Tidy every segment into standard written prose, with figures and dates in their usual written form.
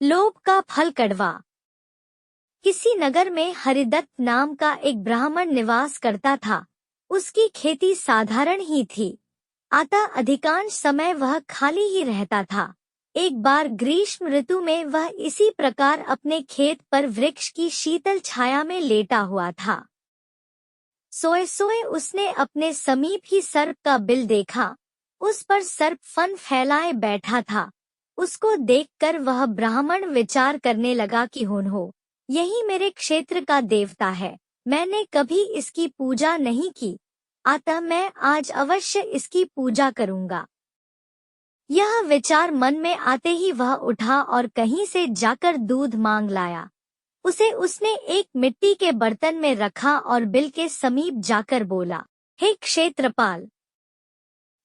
लोभ का फल कड़वा। किसी नगर में हरिदत्त नाम का एक ब्राह्मण निवास करता था। उसकी खेती साधारण ही थी, अतः अधिकांश समय वह खाली ही रहता था। एक बार ग्रीष्म ऋतु में वह इसी प्रकार अपने खेत पर वृक्ष की शीतल छाया में लेटा हुआ था। सोए सोए उसने अपने समीप ही सर्प का बिल देखा। उस पर सर्प फन फैलाए बैठा था। उसको देखकर वह ब्राह्मण विचार करने लगा कि हो, यही मेरे क्षेत्र का देवता है। मैंने कभी इसकी पूजा नहीं की, अतः मैं आज अवश्य इसकी पूजा करूंगा। यह विचार मन में आते ही वह उठा और कहीं से जाकर दूध मांग लाया। उसे उसने एक मिट्टी के बर्तन में रखा और बिल के समीप जाकर बोला, हे क्षेत्रपाल,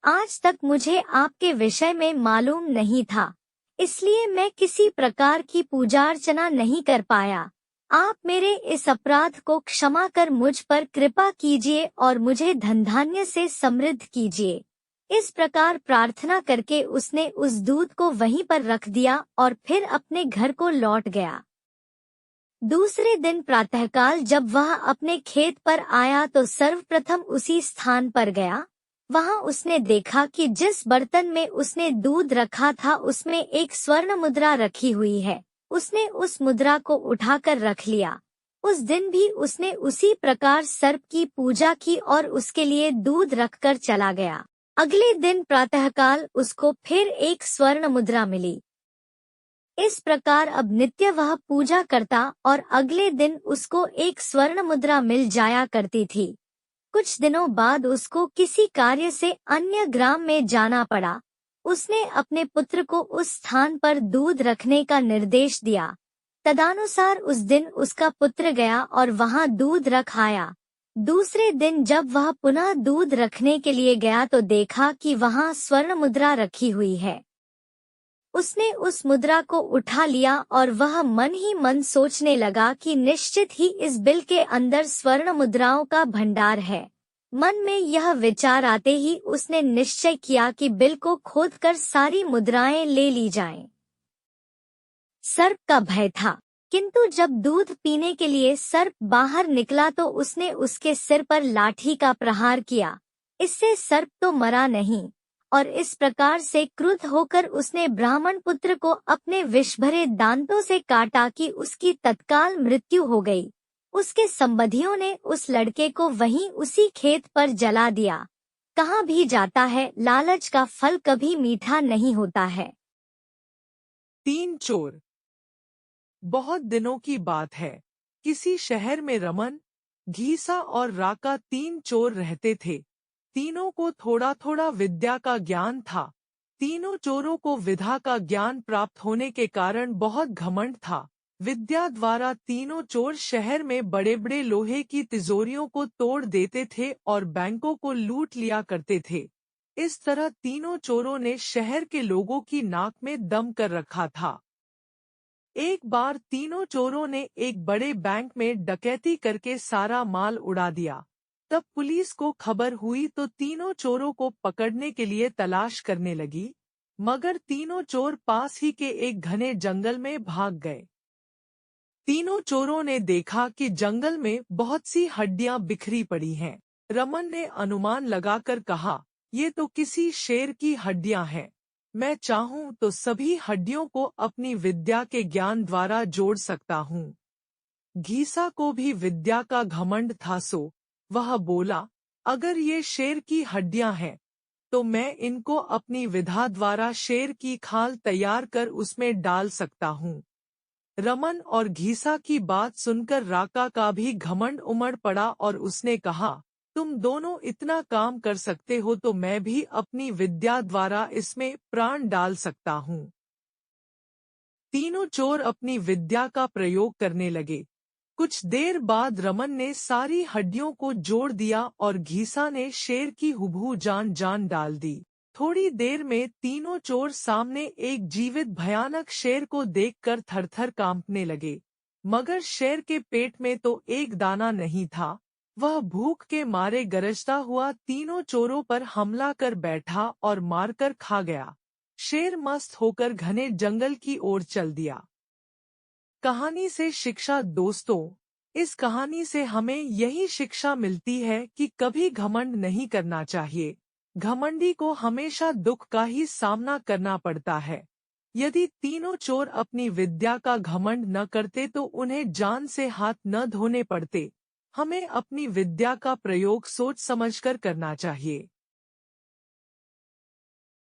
आज तक मुझे आपके विषय में मालूम नहीं था, इसलिए मैं किसी प्रकार की पूजा अर्चना नहीं कर पाया। आप मेरे इस अपराध को क्षमा कर मुझ पर कृपा कीजिए और मुझे धन धान्य से समृद्ध कीजिए। इस प्रकार प्रार्थना करके उसने उस दूध को वहीं पर रख दिया और फिर अपने घर को लौट गया। दूसरे दिन प्रातःकाल जब वह अपने खेत पर आया तो सर्वप्रथम उसी स्थान पर गया। वहां उसने देखा कि जिस बर्तन में उसने दूध रखा था उसमें एक स्वर्ण मुद्रा रखी हुई है। उसने उस मुद्रा को उठाकर रख लिया। उस दिन भी उसने उसी प्रकार सर्प की पूजा की और उसके लिए दूध रखकर चला गया। अगले दिन प्रातःकाल उसको फिर एक स्वर्ण मुद्रा मिली। इस प्रकार अब नित्य वह पूजा करता और अगले दिन उसको एक स्वर्ण मुद्रा मिल जाया करती थी। कुछ दिनों बाद उसको किसी कार्य से अन्य ग्राम में जाना पड़ा। उसने अपने पुत्र को उस स्थान पर दूध रखने का निर्देश दिया। तदनुसार उस दिन उसका पुत्र गया और वहां दूध रख आया। दूसरे दिन जब वह पुनः दूध रखने के लिए गया तो देखा कि वहां स्वर्ण मुद्रा रखी हुई है। उसने उस मुद्रा को उठा लिया और वह मन ही मन सोचने लगा कि निश्चित ही इस बिल के अंदर स्वर्ण मुद्राओं का भंडार है। मन में यह विचार आते ही उसने निश्चय किया कि बिल को खोदकर सारी मुद्राएं ले ली जाएं। सर्प का भय था, किंतु जब दूध पीने के लिए सर्प बाहर निकला तो उसने उसके सिर पर लाठी का प्रहार किया। इससे सर्प तो मरा नहीं, और इस प्रकार से क्रुद्ध होकर उसने ब्राह्मण पुत्र को अपने विष भरे दांतों से काटा कि उसकी तत्काल मृत्यु हो गई। उसके संबंधियों ने उस लड़के को वहीं उसी खेत पर जला दिया। कहाँ भी जाता है, लालच का फल कभी मीठा नहीं होता है। 3 चोर। बहुत दिनों की बात है। किसी शहर में रमन, घीसा और राका 3 चोर रहते थे। तीनों को थोड़ा थोड़ा विद्या का ज्ञान था। तीनों चोरों को विद्या का ज्ञान प्राप्त होने के कारण बहुत घमंड था। विद्या द्वारा तीनों चोर शहर में बड़े बड़े लोहे की तिजोरियों को तोड़ देते थे और बैंकों को लूट लिया करते थे। इस तरह तीनों चोरों ने शहर के लोगों की नाक में दम कर रखा था। एक बार तीनों चोरों ने एक बड़े बैंक में डकैती करके सारा माल उड़ा दिया। तब पुलिस को खबर हुई तो तीनों चोरों को पकड़ने के लिए तलाश करने लगी, मगर तीनों चोर पास ही के एक घने जंगल में भाग गए। तीनों चोरों ने देखा कि जंगल में बहुत सी हड्डियां बिखरी पड़ी हैं। रमन ने अनुमान लगाकर कहा, ये तो किसी शेर की हड्डियां हैं। मैं चाहूं तो सभी हड्डियों को अपनी विद्या के ज्ञान द्वारा जोड़ सकता हूँ। घीसा को भी विद्या का घमंड था, सो वह बोला, अगर ये शेर की हड्डियां हैं, तो मैं इनको अपनी विद्या द्वारा शेर की खाल तैयार कर उसमें डाल सकता हूँ। रमन और घीसा की बात सुनकर राका का भी घमंड उमड़ पड़ा और उसने कहा, तुम दोनों इतना काम कर सकते हो तो मैं भी अपनी विद्या द्वारा इसमें प्राण डाल सकता हूँ। तीनों चोर अपनी विद्या का प्रयोग करने लगे। कुछ देर बाद रमन ने सारी हड्डियों को जोड़ दिया और घीसा ने शेर की हुबहू जान डाल दी। थोड़ी देर में तीनों चोर सामने एक जीवित भयानक शेर को देखकर थरथर कांपने लगे। मगर शेर के पेट में तो एक दाना नहीं था। वह भूख के मारे गरजता हुआ तीनों चोरों पर हमला कर बैठा और मारकर खा गया। शेर मस्त होकर घने जंगल की ओर चल दिया। कहानी से शिक्षा। दोस्तों, इस कहानी से हमें यही शिक्षा मिलती है कि कभी घमंड नहीं करना चाहिए। घमंडी को हमेशा दुख का ही सामना करना पड़ता है। यदि तीनों चोर अपनी विद्या का घमंड न करते तो उन्हें जान से हाथ न धोने पड़ते। हमें अपनी विद्या का प्रयोग सोच समझकर करना चाहिए।